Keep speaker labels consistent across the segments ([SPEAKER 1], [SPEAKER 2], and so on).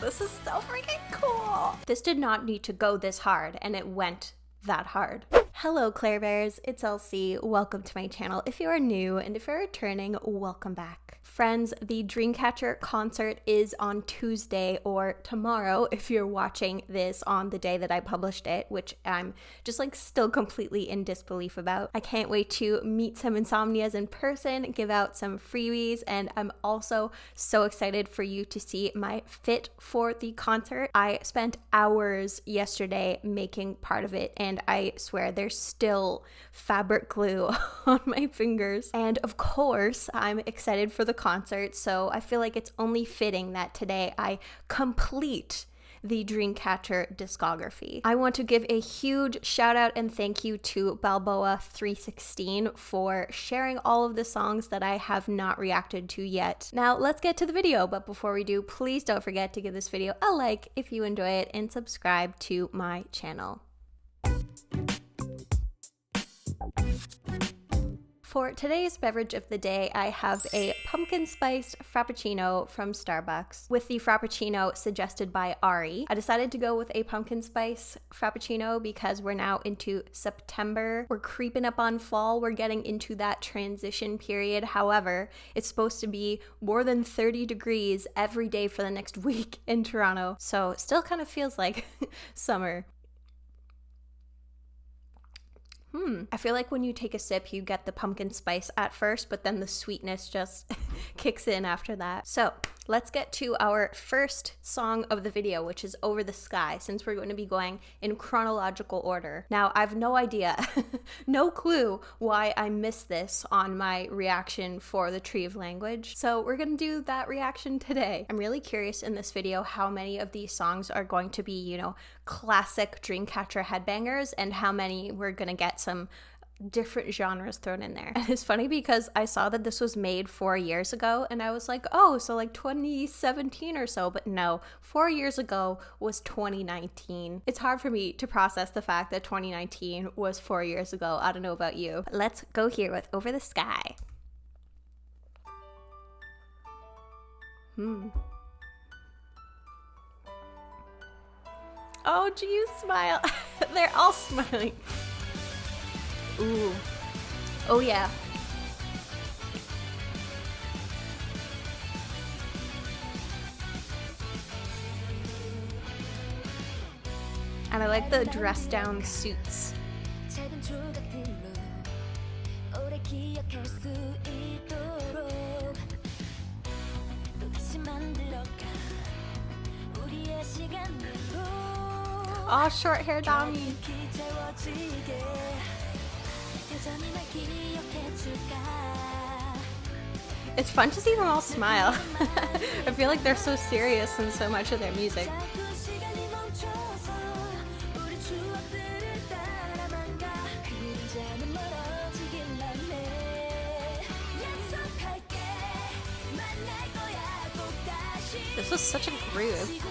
[SPEAKER 1] This is so freaking cool. This did not need to go this hard, and it went that hard. Hello Claire Bears, it's Elsie. Welcome to my channel. If you are new and if you're returning, welcome back. Friends, the Dreamcatcher concert is on Tuesday or tomorrow if you're watching this on the day that I published it, which I'm just like still completely in disbelief about. I can't wait to meet some Insomnias in person, give out some freebies, and I'm also so excited for you to see my fit for the concert. I spent hours yesterday making part of it, and I swear there's still fabric glue on my fingers. And of course, I'm excited for the concert, so I feel like it's only fitting that today I complete the Dreamcatcher discography. I want to give a huge shout out and thank you to Balboa316 for sharing all of the songs that I have not reacted to yet. Now let's get to the video, but before we do, please don't forget to give this video a like if you enjoy it and subscribe to my channel. For today's beverage of the day, I have a pumpkin spiced Frappuccino from Starbucks with the Frappuccino suggested by Ari. I decided to go with a pumpkin spice Frappuccino because we're now into September. We're creeping up on fall. We're getting into that transition period. However, it's supposed to be more than 30 degrees every day for the next week in Toronto. So it still kind of feels like summer. I feel like when you take a sip, you get the pumpkin spice at first, but then the sweetness just kicks in after that. So let's get to our first song of the video, which is Over the Sky, since we're going to be going in chronological order. Now, I have no idea, no clue why I missed this on my reaction for the Tree of Language. So we're going to do that reaction today. I'm really curious in this video how many of these songs are going to be, you know, classic Dreamcatcher headbangers and how many we're going to get some different genres thrown in there. And it's funny because I saw that this was made 4 years ago and I was like, oh, so like 2017 or so, but no, 4 years ago was 2019. It's hard for me to process the fact that 2019 was 4 years ago. I don't know about you. But let's go here with Over the Sky. Oh, geez, smile. They're all smiling. Ooh. Oh, yeah. And I like the dress down suits. Oh, short hair Dami. It's fun to see them all smile. I feel like they're so serious in so much of their music. This was such a groove.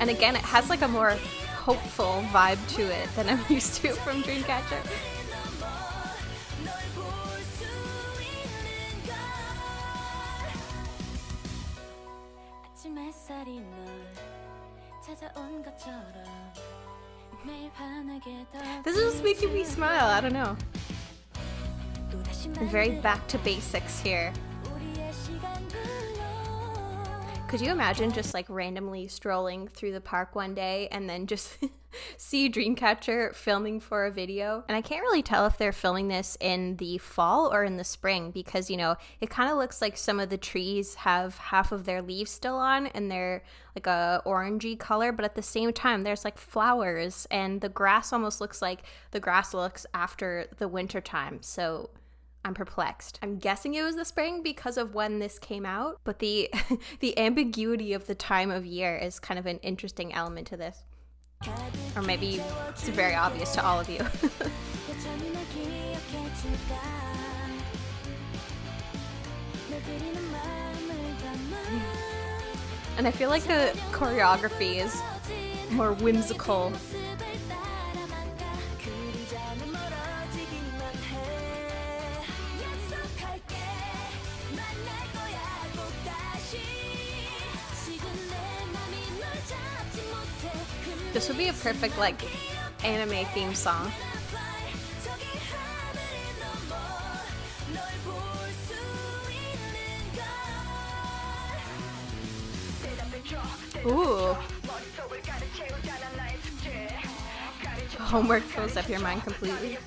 [SPEAKER 1] And again, it has like a more hopeful vibe to it than I'm used to from Dreamcatcher. This is just making me smile, I don't know. Very back to basics here. Could you imagine just like randomly strolling through the park one day and then just see Dreamcatcher filming for a video? And I can't really tell if they're filming this in the fall or in the spring because, you know, it kind of looks like some of the trees have half of their leaves still on and they're like a orangey color, but at the same time there's like flowers and the grass almost looks like the grass looks after the winter time. So I'm perplexed. I'm guessing it was the spring because of when this came out, but the the ambiguity of the time of year is kind of an interesting element to this. Or maybe it's very obvious to all of you. And I feel like the choreography is more whimsical. This would be a perfect, like, anime theme song. Ooh. Homework fills up your mind completely.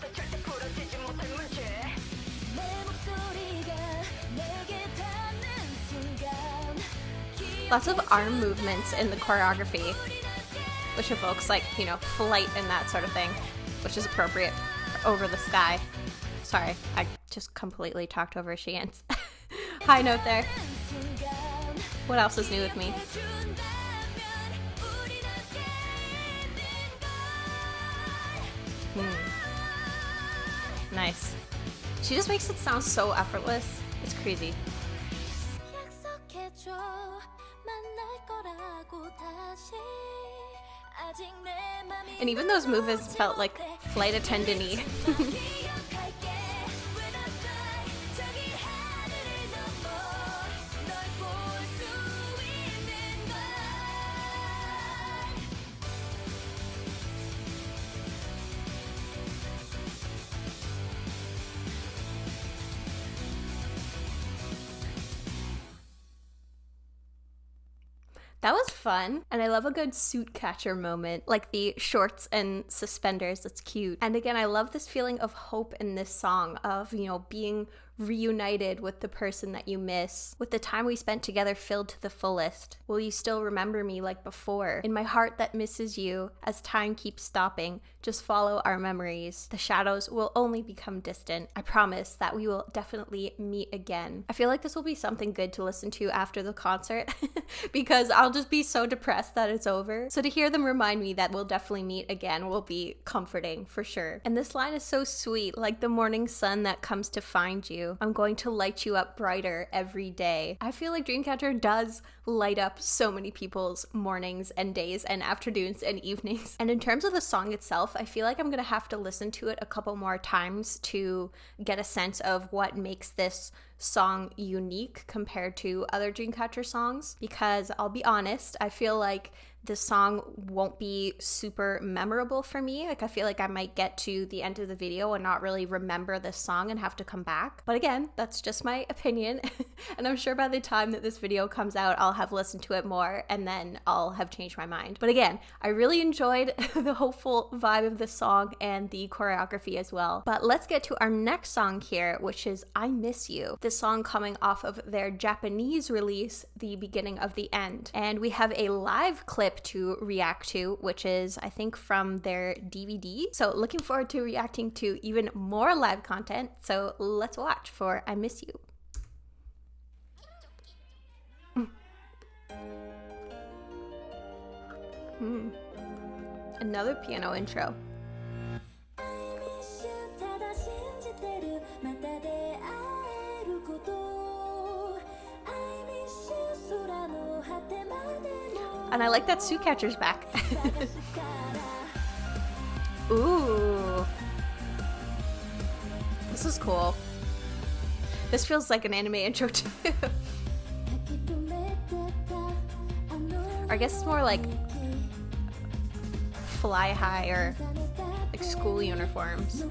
[SPEAKER 1] Lots of arm movements in the choreography, which evokes, like, you know, flight and that sort of thing, which is appropriate for Over the Sky. Sorry, I just completely talked over Shien's high note there. What else is new with me? Nice. She just makes it sound so effortless. It's crazy. And even those movements felt like flight attendant-y. That was fun, and I love a good suit catcher moment, like the shorts and suspenders. That's cute. And again, I love this feeling of hope in this song of, you know, being reunited with the person that you miss, with the time we spent together filled to the fullest. Will you still remember me like before? In my heart that misses you, as time keeps stopping, just follow our memories. The shadows will only become distant. I promise that we will definitely meet again. I feel like this will be something good to listen to after the concert because I'll just be so depressed that it's over. So to hear them remind me that we'll definitely meet again will be comforting for sure. And this line is so sweet, like the morning sun that comes to find you. I'm going to light you up brighter every day. I feel like Dreamcatcher does light up so many people's mornings and days and afternoons and evenings. And in terms of the song itself, I feel like I'm gonna have to listen to it a couple more times to get a sense of what makes this song unique compared to other Dreamcatcher songs, because I'll be honest, I feel like this song won't be super memorable for me. Like, I feel like I might get to the end of the video and not really remember this song and have to come back. But again, that's just my opinion. And I'm sure by the time that this video comes out, I'll have listened to it more and then I'll have changed my mind. But again, I really enjoyed the hopeful vibe of this song and the choreography as well. But let's get to our next song here, which is I Miss You. This song coming off of their Japanese release, The Beginning of the End. And we have a live clip to react to, which is, I think, from their DVD. So looking forward to reacting to even more live content. So let's watch for I Miss You. Another piano intro. And I like that suit catcher's back. Ooh. This is cool. This feels like an anime intro too. Or I guess it's more like Fly High or like school uniforms.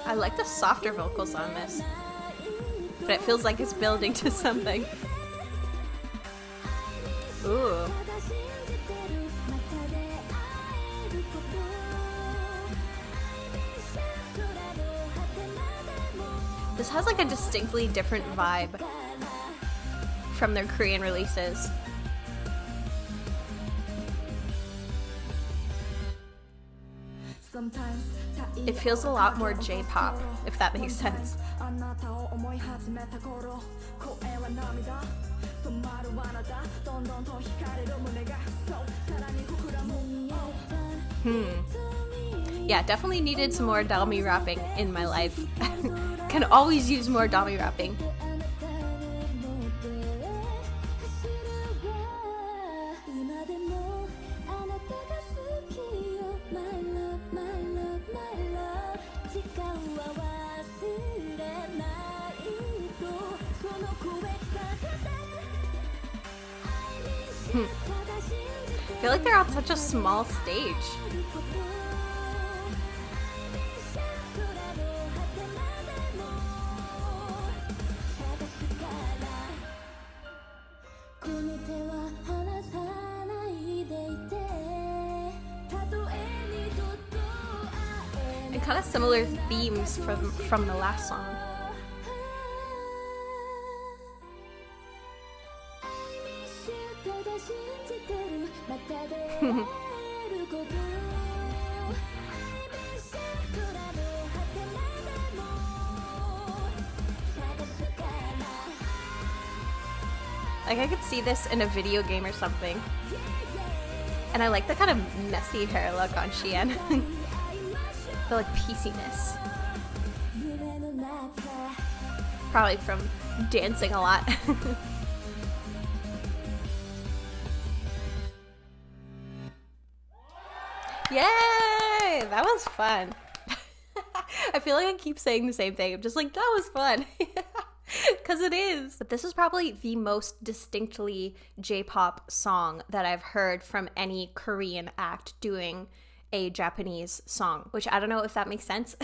[SPEAKER 1] I like the softer vocals on this, but it feels like it's building to something. Ooh. This has like a distinctly different vibe from their Korean releases. It feels a lot more J-pop, if that makes sense. Yeah, definitely needed some more Dalmi rapping in my life. Can always use more Dalmi rapping. I feel like they're on such a small stage. And kind of similar themes from the last song. Like, I could see this in a video game or something. And I like the kind of messy hair look on Chien. The like pieciness. Probably from dancing a lot. Yay! That was fun. I feel like I keep saying the same thing. I'm just like, that was fun. Because it is. But this is probably the most distinctly J-pop song that I've heard from any Korean act doing a Japanese song, which I don't know if that makes sense.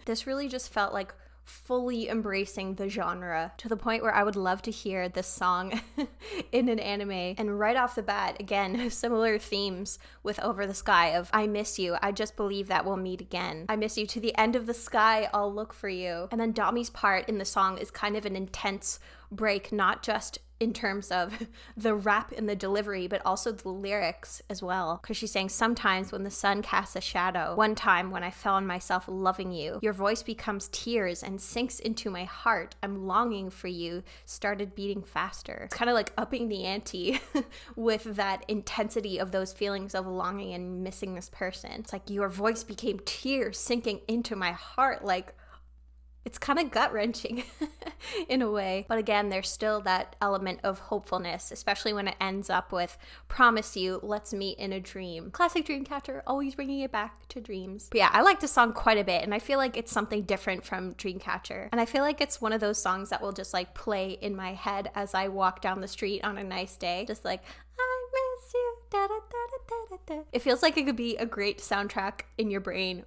[SPEAKER 1] This really just felt like fully embracing the genre to the point where I would love to hear this song in an anime. And right off the bat, again, similar themes with Over the Sky of I miss you, I just believe that we'll meet again. I miss you to the end of the sky, I'll look for you. And then Dami's part in the song is kind of an intense break, not just in terms of the rap and the delivery, but also the lyrics as well. Because she's saying, sometimes when the sun casts a shadow, one time when I found myself loving you, your voice becomes tears and sinks into my heart. I'm longing for you, started beating faster. It's kind of like upping the ante with that intensity of those feelings of longing and missing this person. It's like your voice became tears sinking into my heart. Like, it's kind of gut-wrenching in a way. But again, there's still that element of hopefulness, especially when it ends up with promise you, let's meet in a dream. Classic Dreamcatcher, always bringing it back to dreams. But yeah, I like the song quite a bit, and I feel like it's something different from Dreamcatcher. And I feel like it's one of those songs that will just like play in my head as I walk down the street on a nice day. Just like, I miss you, da da da da da da. It feels like it could be a great soundtrack in your brain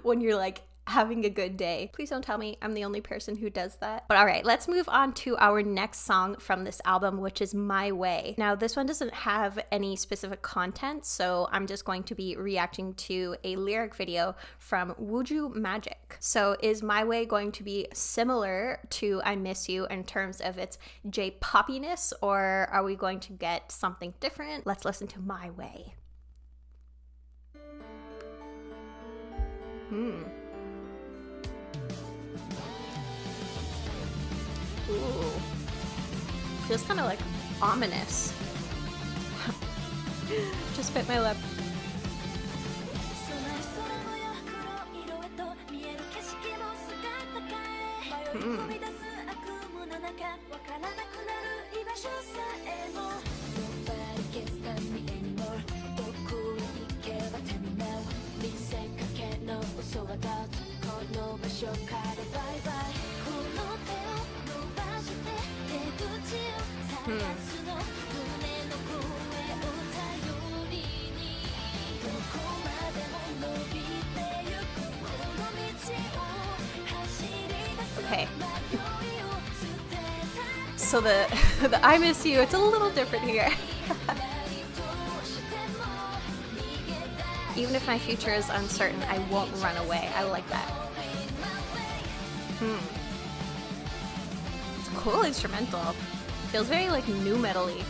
[SPEAKER 1] when you're like having a good day. Please don't tell me I'm the only person who does that. But all right, let's move on to our next song from this album, which is My Way. Now, this one doesn't have any specific content, so I'm just going to be reacting to a lyric video from Wooju Magic. So is My Way going to be similar to I Miss You in terms of its J-poppiness, or are we going to get something different? Let's listen to My Way. Ooh. Feels kind of like ominous. Just bit my lip. Okay. So the I Miss You, it's a little different here. Even if my future is uncertain, I won't run away. I like that. It's a cool instrumental. Feels very like nu metal-y.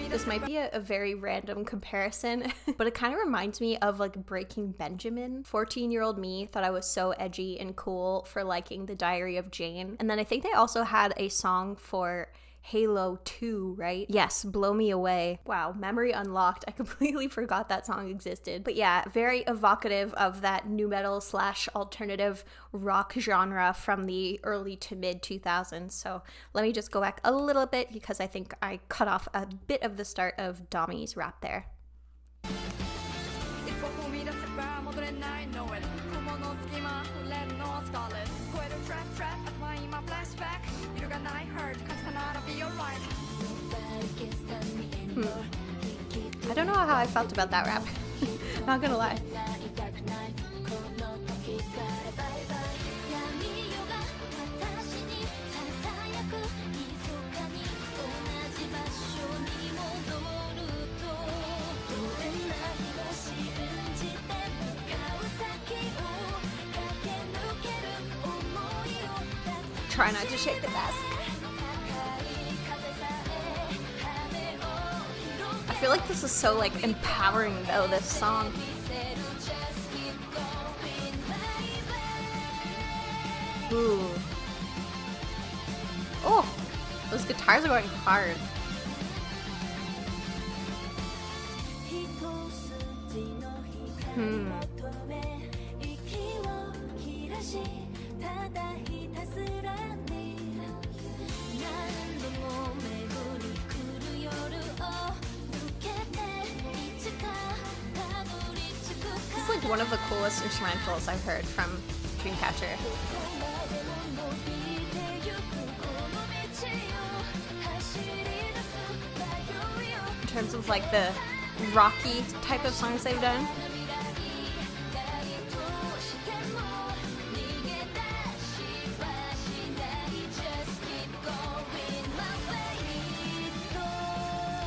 [SPEAKER 1] This might be a very random comparison, but it kind of reminds me of like Breaking Benjamin. 14-year-old me thought I was so edgy and cool for liking The Diary of Jane. And then I think they also had a song for Halo 2, right? Yes, Blow Me Away. Wow, memory unlocked. I completely forgot that song existed. But yeah, very evocative of that nu metal / alternative rock genre from the early to mid 2000s. So let me just go back a little bit because I think I cut off a bit of the start of Dami's rap there. I don't know how I felt about that rap. Not gonna lie. Try not to shake the desk. I feel like this is so like empowering though, this song. Ooh. Oh, those guitars are going hard. This is like one of the coolest instrumentals I've heard from Dreamcatcher. In terms of like the rocky type of songs they've done.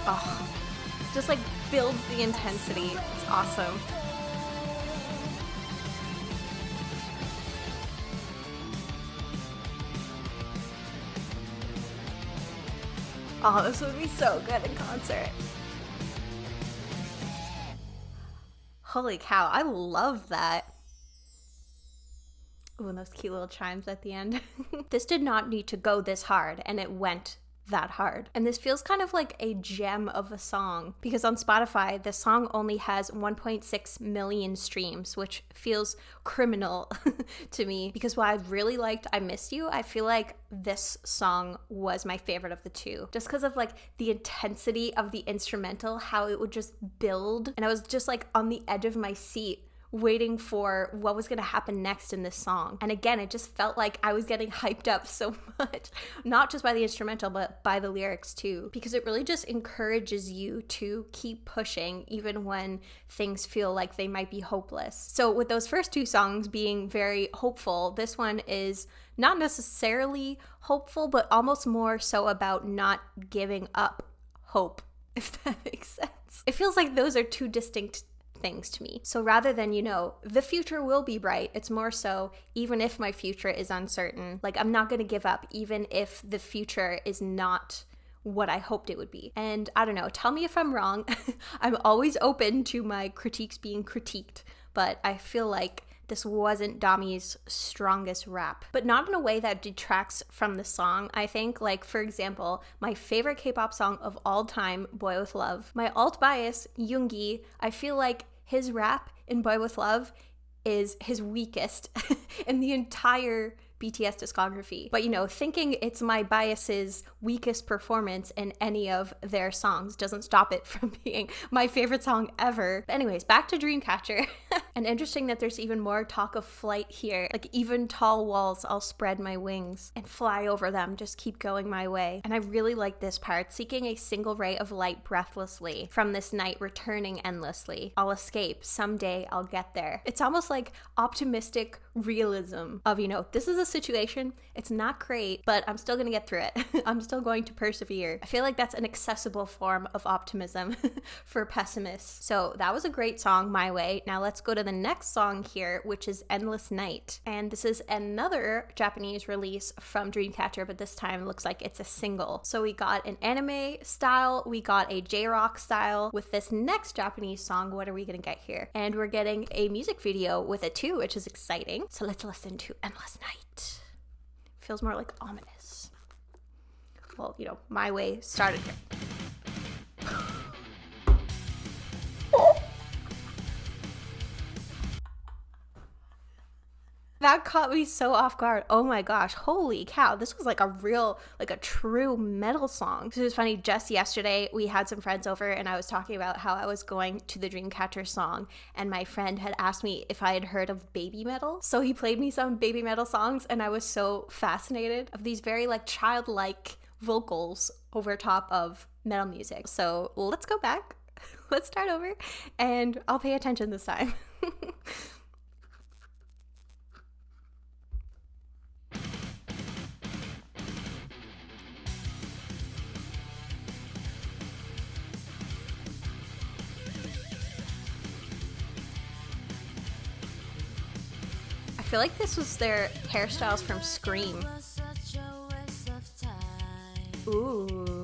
[SPEAKER 1] Oh, just like builds the intensity. It's awesome. Oh, this would be so good in concert. Holy cow, I love that. Ooh, and those cute little chimes at the end. This did not need to go this hard, and it went that hard. And this feels kind of like a gem of a song, because on Spotify, the song only has 1.6 million streams, which feels criminal to me, because while I really liked I Missed You, I feel like this song was my favorite of the two, just because of like the intensity of the instrumental, how it would just build, and I was just like on the edge of my seat waiting for what was gonna happen next in this song. And again, it just felt like I was getting hyped up so much, not just by the instrumental, but by the lyrics too, because it really just encourages you to keep pushing even when things feel like they might be hopeless. So with those first two songs being very hopeful, this one is not necessarily hopeful, but almost more so about not giving up hope, if that makes sense. It feels like those are two distinct things to me. So rather than, the future will be bright, it's more so, even if my future is uncertain, like I'm not gonna give up even if the future is not what I hoped it would be. And I don't know, tell me if I'm wrong. I'm always open to my critiques being critiqued, but I feel like this wasn't Dami's strongest rap, but not in a way that detracts from the song. I think, like, for example, my favorite K-pop song of all time, Boy With Love. My alt bias, Yoongi, I feel like his rap in Boy With Love is his weakest in the entire BTS discography. But thinking it's my bias's weakest performance in any of their songs doesn't stop it from being my favorite song ever. But anyways, back to Dreamcatcher. And interesting that there's even more talk of flight here. Like, even tall walls, I'll spread my wings and fly over them, just keep going my way. And I really like this part, seeking a single ray of light breathlessly, from this night returning endlessly. I'll escape, someday I'll get there. It's almost like optimistic realism of, this is a situation, it's not great, but I'm still gonna get through it. I'm still going to persevere. I feel like that's an accessible form of optimism for pessimists. So that was a great song, My Way. Now let's go to the next song here, which is Endless Night. And this is another Japanese release from Dreamcatcher, but this time looks like it's a single. So we got an anime style, we got a J-rock style. With this next Japanese song, what are we gonna get here? And we're getting a music video with it too, which is exciting. So let's listen to Endless Night. Feels more like ominous. Well, My Way started here. That caught me so off guard. Oh my gosh, holy cow. This was like a real, like a true metal song. So it was funny, just yesterday we had some friends over and I was talking about how I was going to the Dreamcatcher song and my friend had asked me if I had heard of baby metal. So he played me some baby metal songs and I was so fascinated of these very like childlike vocals over top of metal music. So let's go back. Let's start over and I'll pay attention this time. I feel like this was their hairstyles from Scream. Ooh.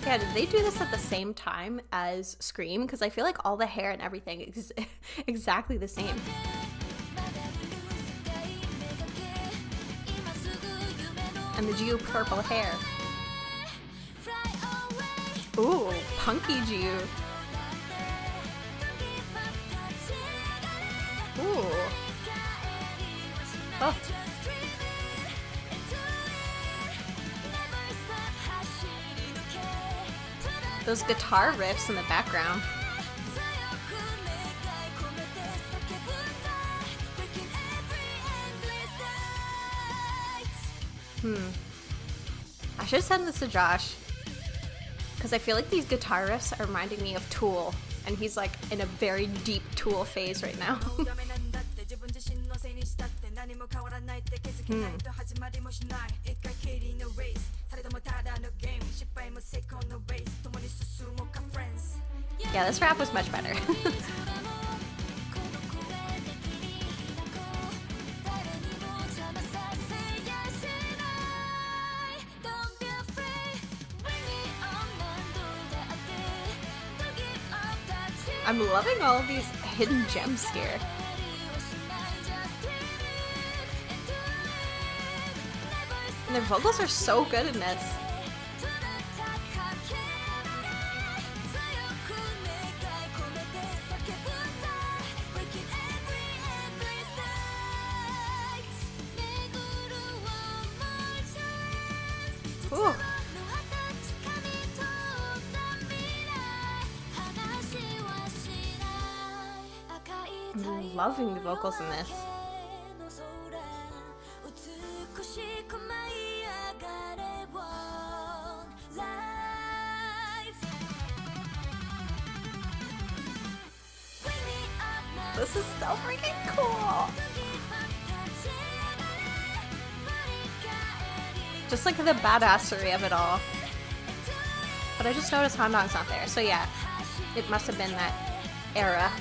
[SPEAKER 1] Yeah, did they do this at the same time as Scream? Because I feel like all the hair and everything is exactly the same. And the Jew purple hair. Ooh, punky Jew. Ooh. Oh. Those guitar riffs in the background. I should send this to Josh. Because I feel like these guitar riffs are reminding me of Tool. And he's like in a very deep Tool phase right now. Yeah, this rap was much better. I'm loving all of these hidden gems here. And their vocals are so good in this. Ooh. I'm loving the vocals in this. This is so freaking cool. Just like the badassery of it all. But I just noticed Handong's not there. So yeah, it must have been that era.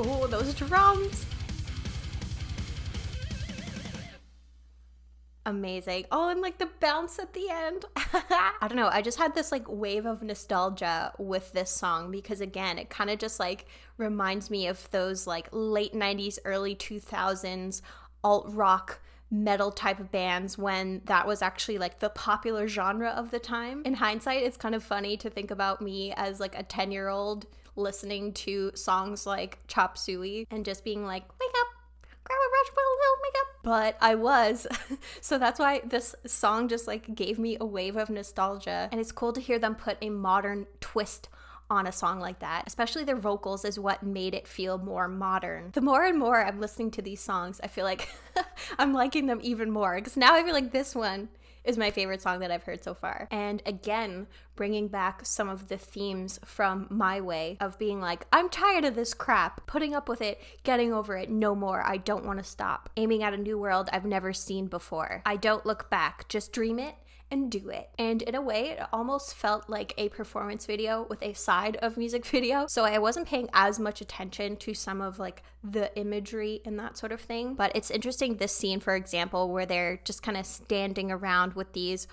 [SPEAKER 1] Oh, those drums. Amazing. Oh, and like the bounce at the end. I don't know. I just had this like wave of nostalgia with this song because again, it kind of just like reminds me of those like late 90s, early 2000s alt rock metal type of bands when that was actually like the popular genre of the time. In hindsight, it's kind of funny to think about me as like a 10-year-old listening to songs like Chop Suey and just being like, wake up, grab a brush, put a little makeup. But I was. So that's why this song just like gave me a wave of nostalgia. And it's cool to hear them put a modern twist on a song like that. Especially their vocals is what made it feel more modern. The more and more I'm listening to these songs, I feel like I'm liking them even more. Because now I feel like this one is my favorite song that I've heard so far. And again, bringing back some of the themes from My Way of being like, I'm tired of this crap, putting up with it, getting over it, no more, I don't want to stop. Aiming at a new world I've never seen before. I don't look back, just dream it and do it. And in a way, it almost felt like a performance video with a side of music video. So I wasn't paying as much attention to some of like the imagery and that sort of thing. But it's interesting, this scene, for example, where they're just kind of standing around with these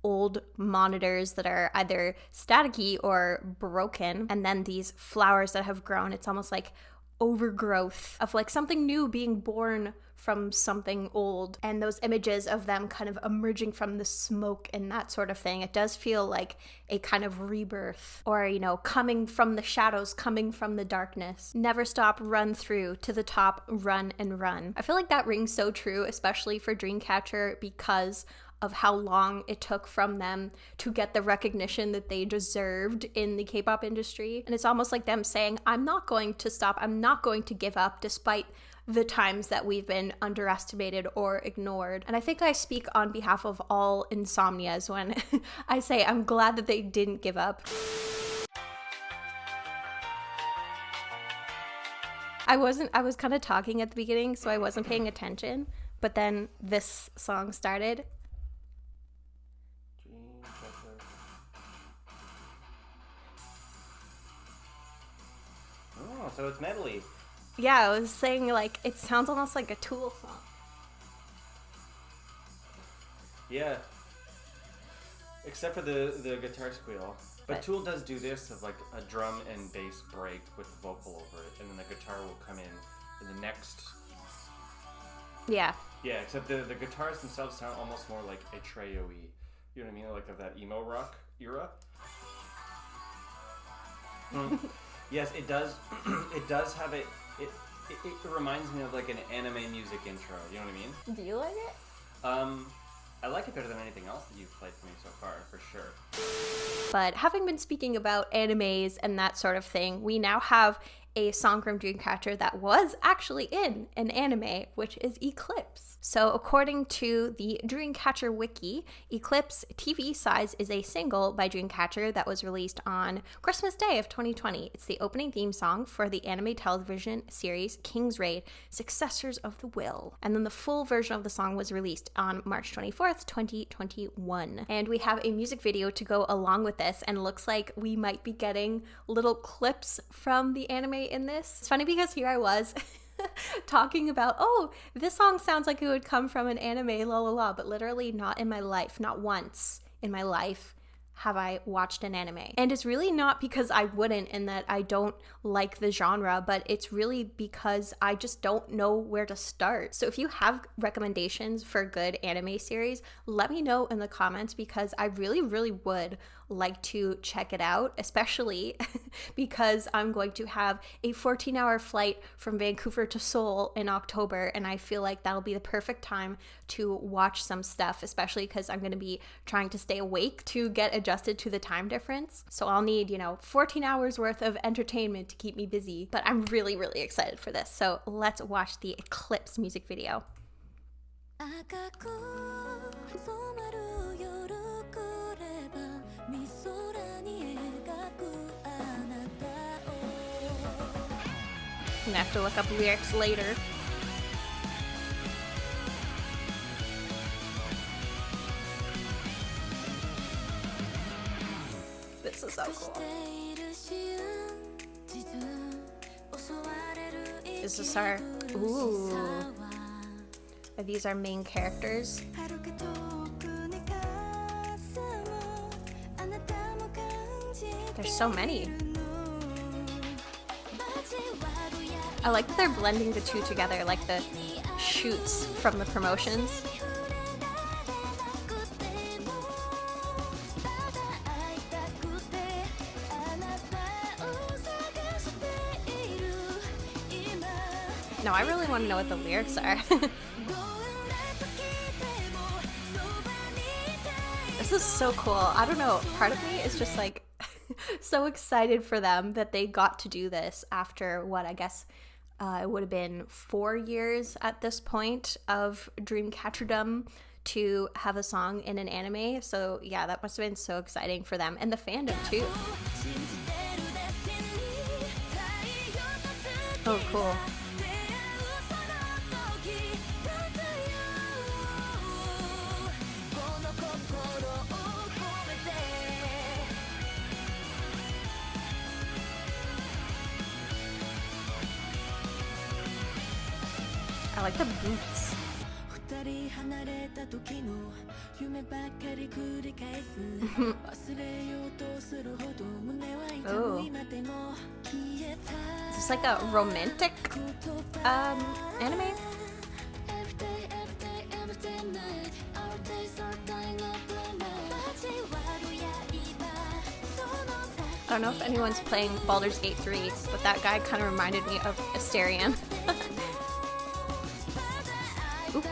[SPEAKER 1] old monitors that are either staticky or broken, and then these flowers that have grown. It's almost like overgrowth of like something new being born from something old, and those images of them kind of emerging from the smoke and that sort of thing. It does feel like a kind of rebirth, or, you know, coming from the shadows, coming from the darkness. Never stop, run through, to the top, run and run. I feel like that rings so true, especially for Dreamcatcher, because of how long it took from them to get the recognition that they deserved in the K-pop industry. And it's almost like them saying, I'm not going to stop, I'm not going to give up, despite the times that we've been underestimated or ignored. And I think I speak on behalf of all Insomnias when I say I'm glad that they didn't give up. I was kind of talking at the beginning, so I wasn't paying attention, but then this song started.
[SPEAKER 2] Oh, so it's medley.
[SPEAKER 1] Yeah, I was saying, like, it sounds almost like a Tool song.
[SPEAKER 2] Yeah. Except for the guitar squeal. But Tool does do this of like a drum and bass break with the vocal over it, and then the guitar will come in the next.
[SPEAKER 1] Yeah.
[SPEAKER 2] Yeah, except the guitars themselves sound almost more like a trio-y. You know what I mean? Like of that emo rock era. Yes, it does. It does have it reminds me of like an anime music intro. You know what I mean?
[SPEAKER 1] Do you like it?
[SPEAKER 2] I like it better than anything else that you've played for me so far, for sure.
[SPEAKER 1] But having been speaking about animes and that sort of thing, we now have a song from Dreamcatcher that was actually in an anime, which is Eclipse. So according to the Dreamcatcher wiki, Eclipse TV Size is a single by Dreamcatcher that was released on Christmas Day of 2020. It's the opening theme song for the anime television series King's Raid, Successors of the Will. And then the full version of the song was released on March 24th, 2021. And we have a music video to go along with this, and looks like we might be getting little clips from the anime in this. It's funny because here I was talking about, oh, this song sounds like it would come from an anime, la la la, but literally not in my life, not once in my life have I watched an anime. And it's really not because I wouldn't and that I don't like the genre, but it's really because I just don't know where to start. So if you have recommendations for good anime series, let me know in the comments, because I really, really would like to check it out, especially because I'm going to have a 14-hour flight from Vancouver to Seoul in October, and I feel like that'll be the perfect time to watch some stuff, especially because I'm going to be trying to stay awake to get adjusted to the time difference. So I'll need, 14 hours worth of entertainment to keep me busy, but I'm really, really excited for this. So let's watch the Eclipse music video. I'm gonna have to look up lyrics later. This is so cool. Is this our... Ooh. These are main characters. There's so many. I like that they're blending the two together, like the shoots from the promotions. No, I really want to know what the lyrics are. This is so cool. I don't know, part of me is just like so excited for them that they got to do this after what, I guess it would have been 4 years at this point of Dreamcatcherdom to have a song in an anime. So yeah, that must have been so exciting for them and the fandom too. Oh, cool. like the boots. Oh. Is this like a romantic anime? I don't know if anyone's playing Baldur's Gate 3, but that guy kind of reminded me of Asterion. Oop,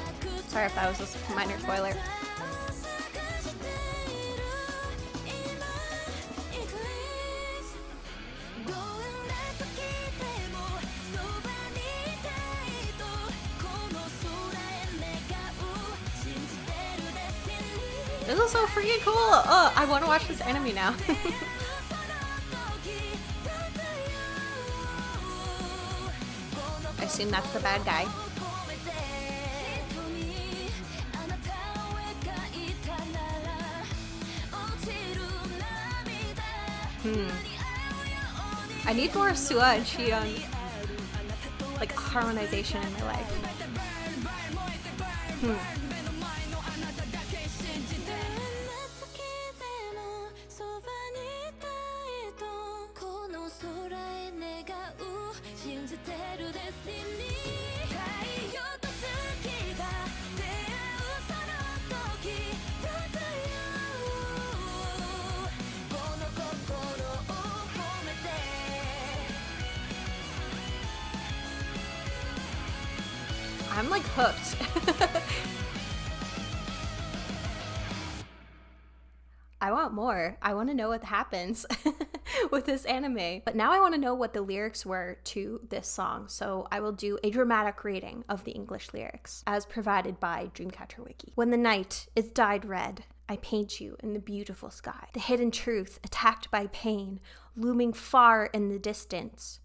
[SPEAKER 1] sorry if that was a minor spoiler. This is so freaking cool! Oh, I want to watch this anime now. I assume that's the bad guy. I need more Sua and Shion, like, harmonization in my life. I'm like hooked. I want more. I want to know what happens with this anime. But now I want to know what the lyrics were to this song. So I will do a dramatic reading of the English lyrics as provided by Dreamcatcher Wiki. When the night is dyed red, I paint you in the beautiful sky. The hidden truth, attacked by pain, looming far in the distance.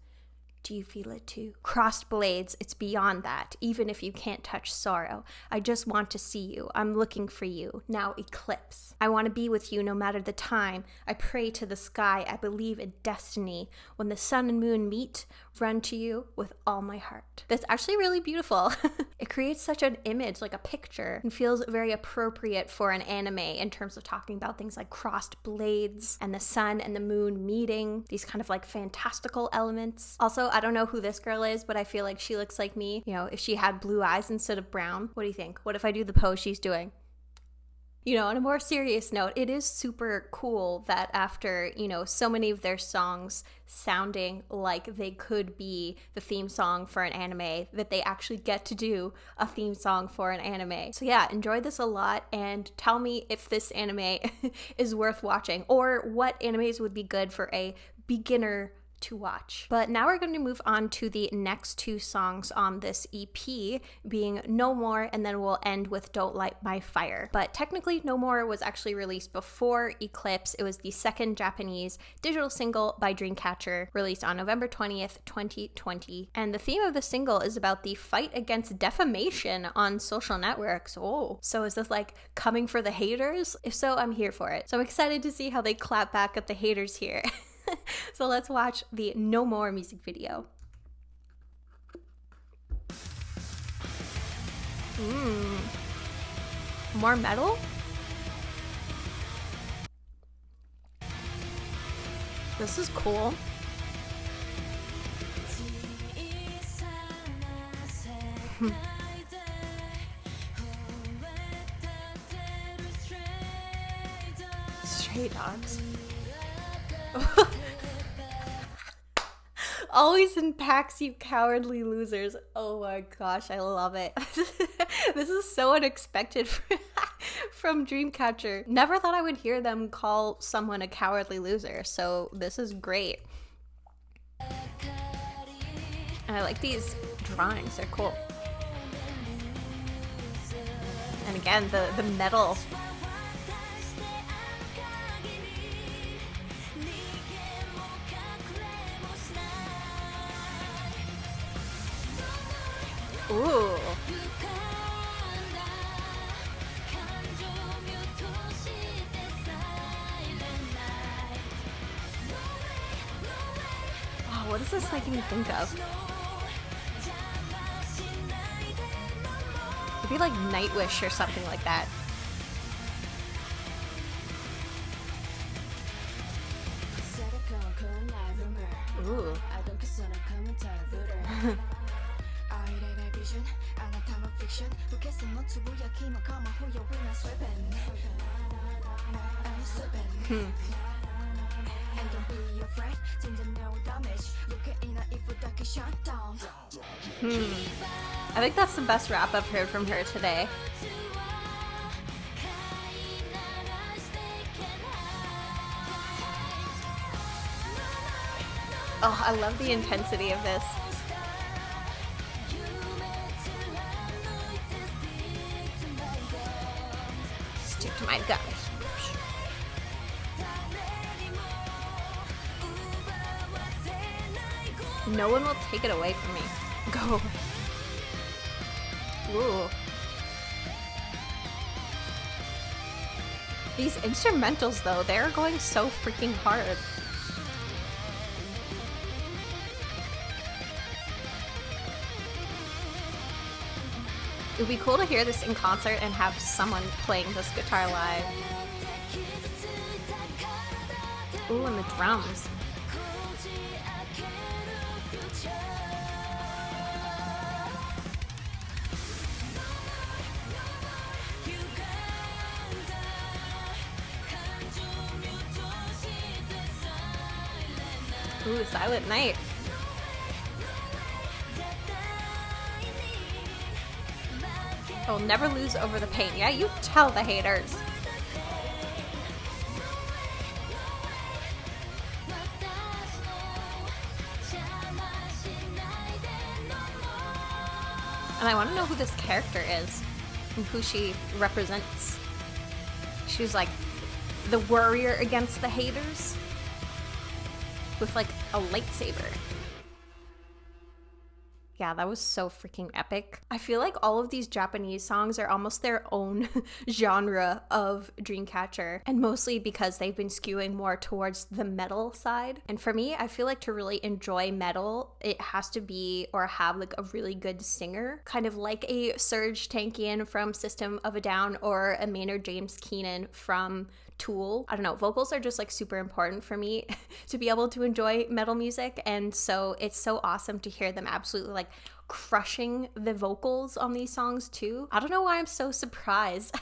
[SPEAKER 1] Do you feel it too? Crossed blades, it's beyond that. Even if you can't touch sorrow, I just want to see you. I'm looking for you. Now Eclipse. I want to be with you no matter the time. I pray to the sky. I believe in destiny. When the sun and moon meet, run to you with all my heart. That's actually really beautiful. It creates such an image, like a picture, and feels very appropriate for an anime in terms of talking about things like crossed blades and the sun and the moon meeting, these kind of like fantastical elements. Also, I don't know who this girl is, but I feel like she looks like me. You know, if she had blue eyes instead of brown. What do you think? What if I do the pose she's doing? You know, on a more serious note, it is super cool that after, you know, so many of their songs sounding like they could be the theme song for an anime, that they actually get to do a theme song for an anime. So yeah, enjoy this a lot and tell me if this anime is worth watching or what animes would be good for a beginner to watch. But now we're going to move on to the next two songs on this EP, being No More, and then we'll end with Don't Light My Fire. But technically No More was actually released before Eclipse. It was the second Japanese digital single by Dreamcatcher, released on November 20th, 2020. And the theme of the single is about the fight against defamation on social networks. Oh, so is this like coming for the haters? If so, I'm here for it. So I'm excited to see how they clap back at the haters here. So let's watch the No More music video. More metal? This is cool. Stray Dogs. Always in packs, you cowardly losers. Oh my gosh, I love it. This is so unexpected from Dreamcatcher. Never thought I would hear them call someone a cowardly loser, so this is great. And I like these drawings, they're cool. And again, the metal. Ooh. Wow, what does this make me think of? It'd be like Nightwish or something like that. Ooh. I think that's the best rap I've heard from her today. Oh, I love the intensity of this. Stick to my guns. No one will take it away from me. Go. Ooh. These instrumentals, though, they're going so freaking hard. It would be cool to hear this in concert and have someone playing this guitar live. Ooh, and the drums. Ooh, Silent Night. I'll never lose over the pain. Yeah, you tell the haters. And I want to know who this character is and who she represents. She's like the warrior against the haters with like a lightsaber. Yeah, that was so freaking epic. I feel like all of these Japanese songs are almost their own genre of Dreamcatcher, and mostly because they've been skewing more towards the metal side. And for me, I feel like to really enjoy metal, it has to be or have like a really good singer, kind of like a Serge Tankian from System of a Down or a Maynard James Keenan from Tool. I don't know, vocals are just like super important for me to be able to enjoy metal music, and so it's so awesome to hear them absolutely like crushing the vocals on these songs too. I don't know why I'm so surprised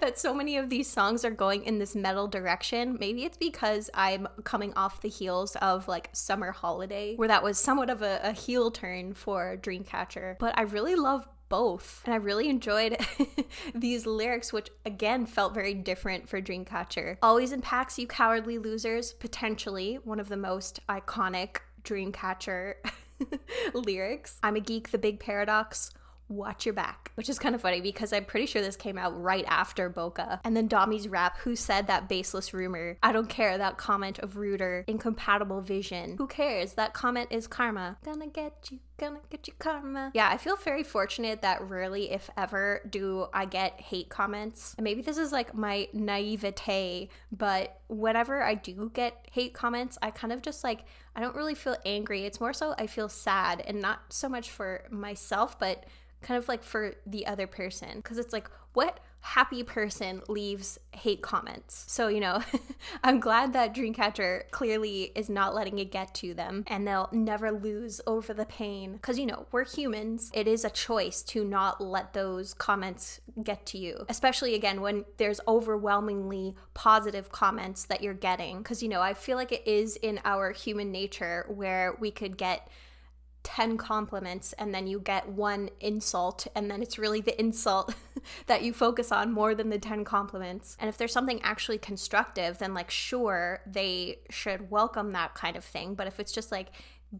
[SPEAKER 1] that so many of these songs are going in this metal direction. Maybe it's because I'm coming off the heels of like Summer Holiday, where that was somewhat of a heel turn for Dreamcatcher, but I really love both. And I really enjoyed these lyrics, which again felt very different for Dreamcatcher. Always in packs, you cowardly losers. Potentially one of the most iconic Dreamcatcher lyrics. I'm a geek, the big paradox. Watch your back, which is kind of funny because I'm pretty sure this came out right after Boca. And then Dommy's rap, who said that baseless rumor? I don't care, that comment of ruder, incompatible vision. Who cares? That comment is karma. Gonna get you karma. Yeah, I feel very fortunate that rarely, if ever, do I get hate comments. And maybe this is like my naivete, but whenever I do get hate comments, I kind of just like, I don't really feel angry. It's more so I feel sad, and not so much for myself, but kind of like for the other person, because it's like, what happy person leaves hate comments? So, you know, I'm glad that Dreamcatcher clearly is not letting it get to them, and they'll never lose over the pain, because, you know, we're humans. It is a choice to not let those comments get to you, especially again when there's overwhelmingly positive comments that you're getting, because, you know, I feel like it is in our human nature where we could get 10 compliments and then you get one insult, and then it's really the insult that you focus on more than the 10 compliments. And if there's something actually constructive, then like sure, they should welcome that kind of thing. But if it's just like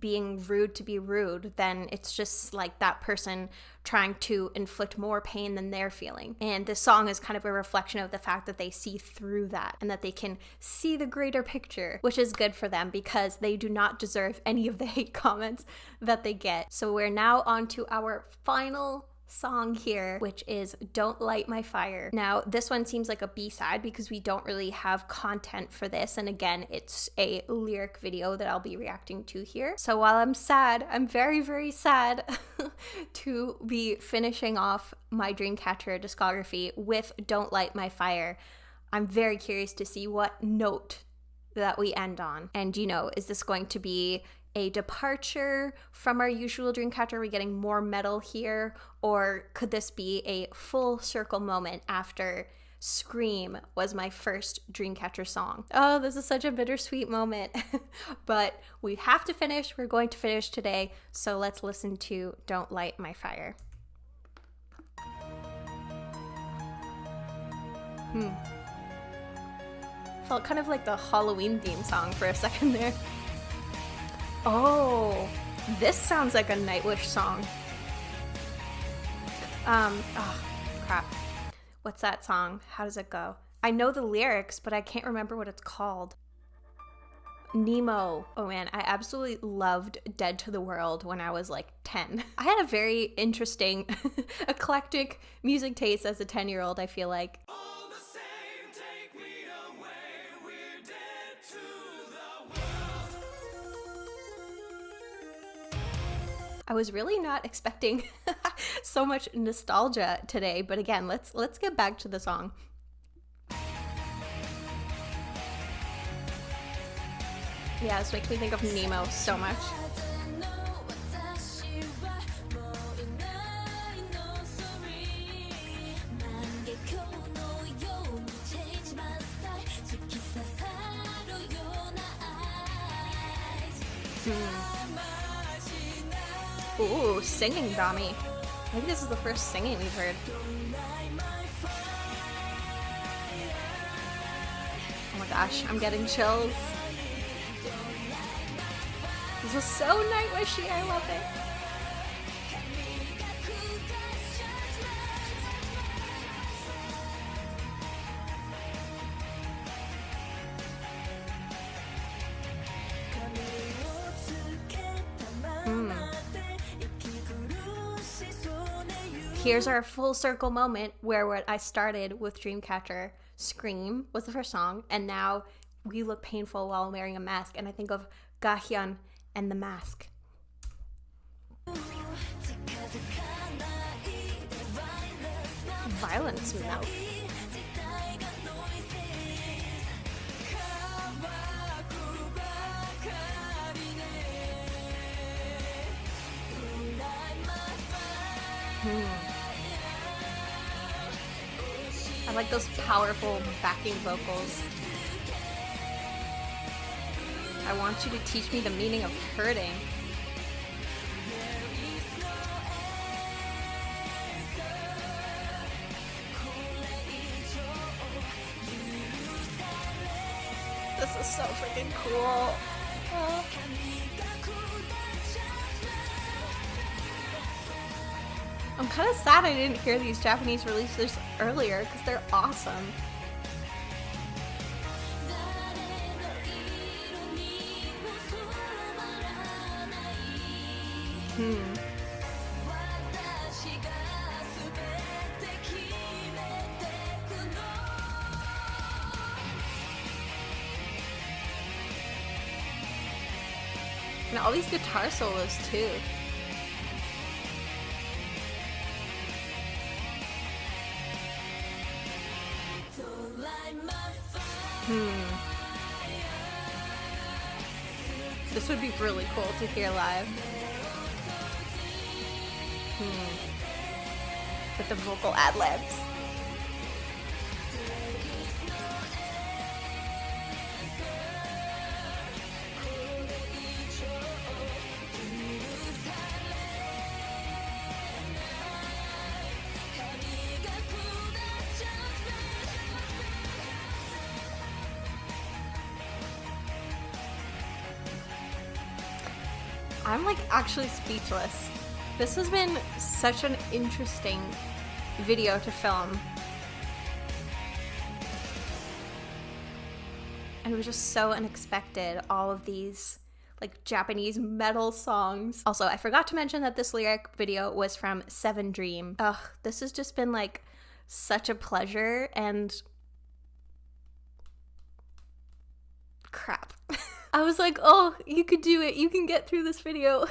[SPEAKER 1] being rude to be rude, then it's just like that person trying to inflict more pain than they're feeling. And this song is kind of a reflection of the fact that they see through that and that they can see the greater picture, which is good for them because they do not deserve any of the hate comments that they get. So we're now on to our final song here, which is Don't Light My Fire. Now, this one seems like a B-side because we don't really have content for this, and again, it's a lyric video that I'll be reacting to here. So while I'm sad, I'm very, very sad to be finishing off my Dreamcatcher discography with Don't Light My Fire. I'm very curious to see what note that we end on. And you know, is this going to be a departure from our usual Dreamcatcher? Are we getting more metal here? Or could this be a full circle moment after Scream was my first Dreamcatcher song? Oh, this is such a bittersweet moment. But we have to finish. We're going to finish today. So let's listen to Don't Light My Fire. Felt kind of like the Halloween theme song for a second there. Oh, this sounds like a Nightwish song. Oh, crap. What's that song? How does it go? I know the lyrics, but I can't remember what it's called. Nemo. Oh man, I absolutely loved Dead to the World when I was like 10. I had a very interesting, eclectic music taste as a 10-year-old, I feel like. I was really not expecting so much nostalgia today, but again, let's get back to the song. Yeah, this makes me think of Nemo so much. Ooh, singing Dami. I think this is the first singing we've heard. Oh my gosh, I'm getting chills. This was so Nightwishy, I love it. Here's our full circle moment where I started with Dreamcatcher. Scream was the first song, and now we look painful while I'm wearing a mask, and I think of Gahyun and the mask. Violence mouth. I like those powerful backing vocals. I want you to teach me the meaning of hurting. This is so freaking cool. Oh. I'm kind of sad I didn't hear these Japanese releases earlier because they're awesome. And all these guitar solos too. This would be really cool to hear live. With the vocal ad-libs. I'm like actually speechless. This has been such an interesting video to film. And it was just so unexpected, all of these like Japanese metal songs. Also, I forgot to mention that this lyric video was from Seven Dream. Ugh, this has just been like such a pleasure, and crap. I was like, oh, you could do it. You can get through this video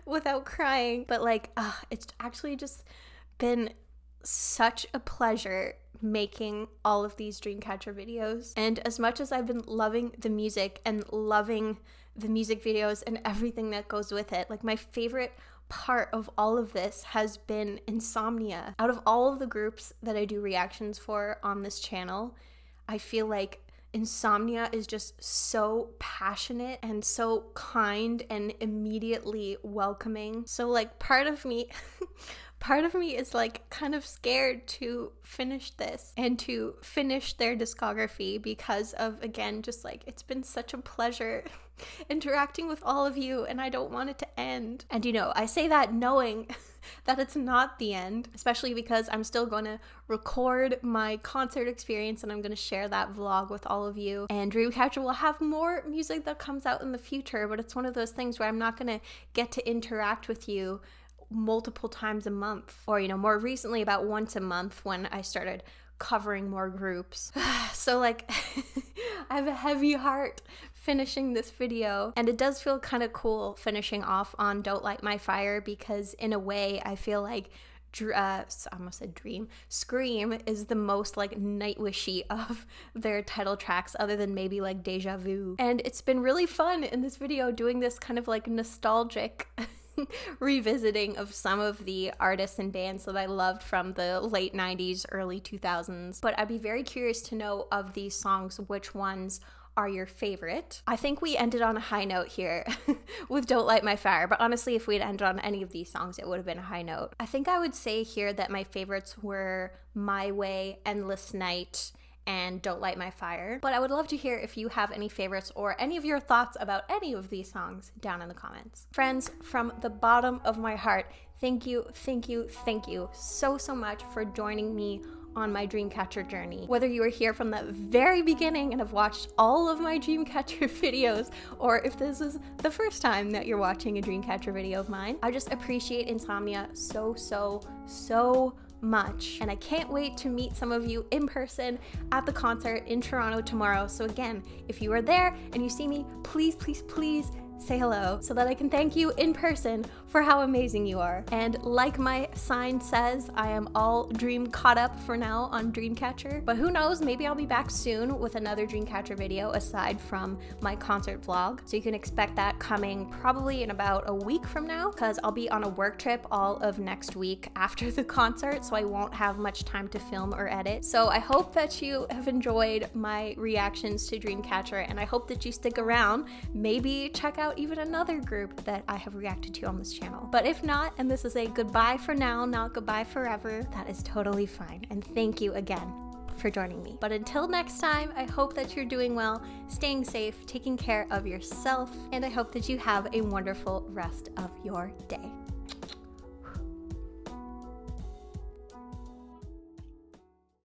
[SPEAKER 1] without crying. But like, it's actually just been such a pleasure making all of these Dreamcatcher videos. And as much as I've been loving the music and loving the music videos and everything that goes with it, like my favorite part of all of this has been Insomnia. Out of all of the groups that I do reactions for on this channel, I feel like Insomnia is just so passionate and so kind and immediately welcoming. So like part of me is like kind of scared to finish this and to finish their discography because of, again, just like it's been such a pleasure interacting with all of you, and I don't want it to end. And you know, I say that knowing that it's not the end, especially because I'm still going to record my concert experience and I'm going to share that vlog with all of you. And Dreamcatcher will have more music that comes out in the future, but it's one of those things where I'm not going to get to interact with you multiple times a month, or you know, more recently about once a month when I started covering more groups. So like I have a heavy heart finishing this video, and it does feel kind of cool finishing off on Don't Light My Fire, because in a way I feel like I almost said Dream. Scream is the most like Nightwishy of their title tracks, other than maybe like Deja Vu. And it's been really fun in this video doing this kind of like nostalgic revisiting of some of the artists and bands that I loved from the late 90s, early 2000s. But I'd be very curious to know of these songs, which ones are your favorite. I think we ended on a high note here with Don't Light My Fire, but honestly, if we'd ended on any of these songs, it would have been a high note. I think I would say here that my favorites were My Way, Endless Night, and Don't Light My Fire. But I would love to hear if you have any favorites or any of your thoughts about any of these songs down in the comments. Friends, from the bottom of my heart, thank you so much for joining me on my Dreamcatcher journey. Whether you are here from the very beginning and have watched all of my Dreamcatcher videos, or if this is the first time that you're watching a Dreamcatcher video of mine, I just appreciate Insomnia so much, and I can't wait to meet some of you in person at the concert in Toronto tomorrow. So again, if you are there and you see me, please say hello so that I can thank you in person for how amazing you are. And like my sign says, I am all dream caught up for now on Dreamcatcher, but who knows, maybe I'll be back soon with another Dreamcatcher video aside from my concert vlog. So you can expect that coming probably in about a week from now, because I'll be on a work trip all of next week after the concert, so I won't have much time to film or edit. So I hope that you have enjoyed my reactions to Dreamcatcher, and I hope that you stick around, maybe check out even another group that I have reacted to on this channel. But if not, and this is a goodbye for now, not goodbye forever, that is totally fine. And thank you again for joining me. But until next time, I hope that you're doing well, staying safe, taking care of yourself, and I hope that you have a wonderful rest of your day.